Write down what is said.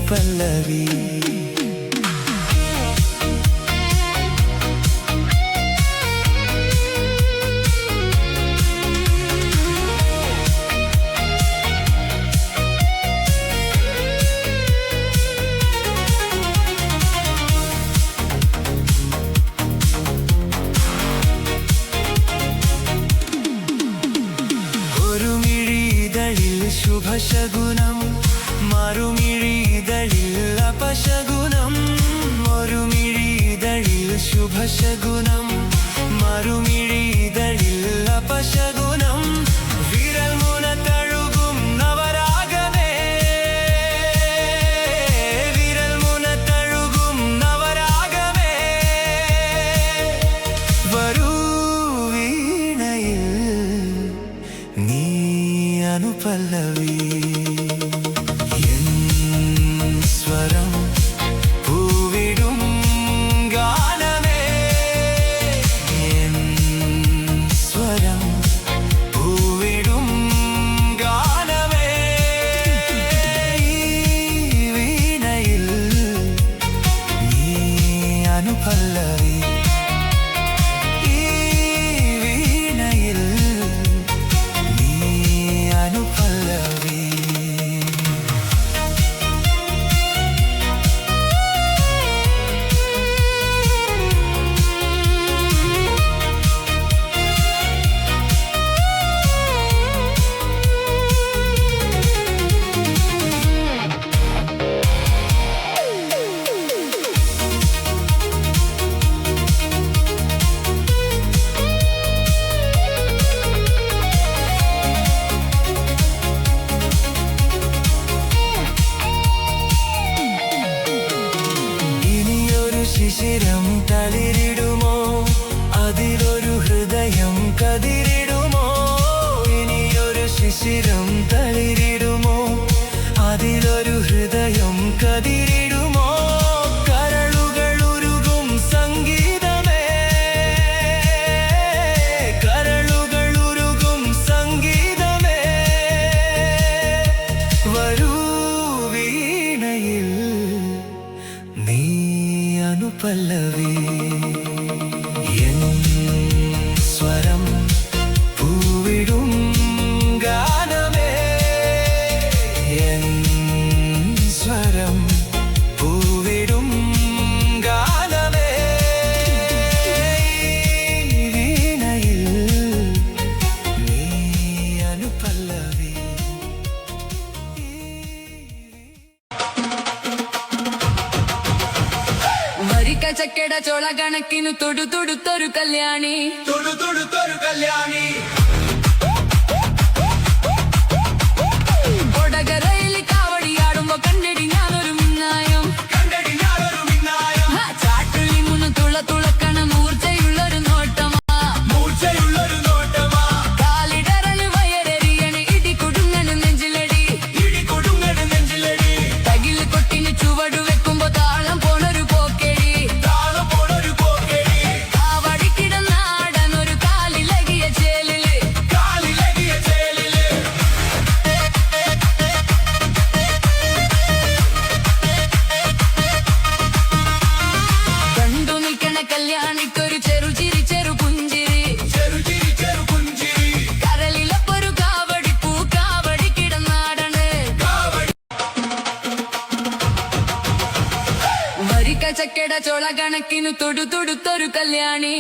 അനുപല്ലവി ശുഭശകുനം മറുമിഴിതളിൽ അപശകുനം ഒരുമിഴിതളിൽ ശുഭശകുനം മറുമിഴിതളിൽ അപശകുനം വിരൽ മുന തഴുകും നവരാഗമേ വിരൽ മുന തഴുകും നവരാഗമേ വരൂ വീണയിൽ നീ അനുപല്ലവി സ്വരം പൂവിടും ഗാനമേ സ്വരം പൂവിടും ഗാനമേ വീണയിൽ നീ അനുപല്ലവി ശിശിരം തളിരിടുമോ അതിലൊരു ഹൃദയം കതിരിടുമോ ഇനിയൊരു ശിശിരം തളിരിടുമോ അതിലൊരു ഹൃദയം കതിരിടുമോ കരളുകൾ ഉരുകും സംഗീതമേ കരളുകൾ ഉരുകും സംഗീതമേ വരൂ വീണയിൽ നീ അനുപല്ലവി സ്വരം പൂവിടും ഗാനമേ സ്വരം പൂവിടും ഗാനമേ വീണയിൽ നീ അനുപല്ലവി ചക്കട ചോള കണക്കിനു തൊടുത്തൊടുത്തൊരു കല്യാണി കൊടകരയിൽ കാവടിയാടുമ്പോ കണ്ടടി ഞാനൊരു മിന്നായം ചാട്ടുള്ളി മുന്നു തുളക്കണ മൂർച്ചയുള്ളൊരു നോട്ടമാ കാലിടറല് വയറെറിയണ് ഇടി കൊടുങ്ങണ് നെഞ്ചിലടി തകില് കൊട്ടിന് ചുവടു വെക്കുമ്പോ താളം പോണൊരു പോക്കടി കല്യാണിക്കൊരു ചെറുചിരി ചെറുപുഞ്ചിരി കരളിലപ്പൊരു കാവടി പൂക്കാവടി കിടന്നാടണ് വരിക്ക ചക്കട ചോള കണക്കിനു തൊടുത്തൊടുത്തൊരു കല്യാണി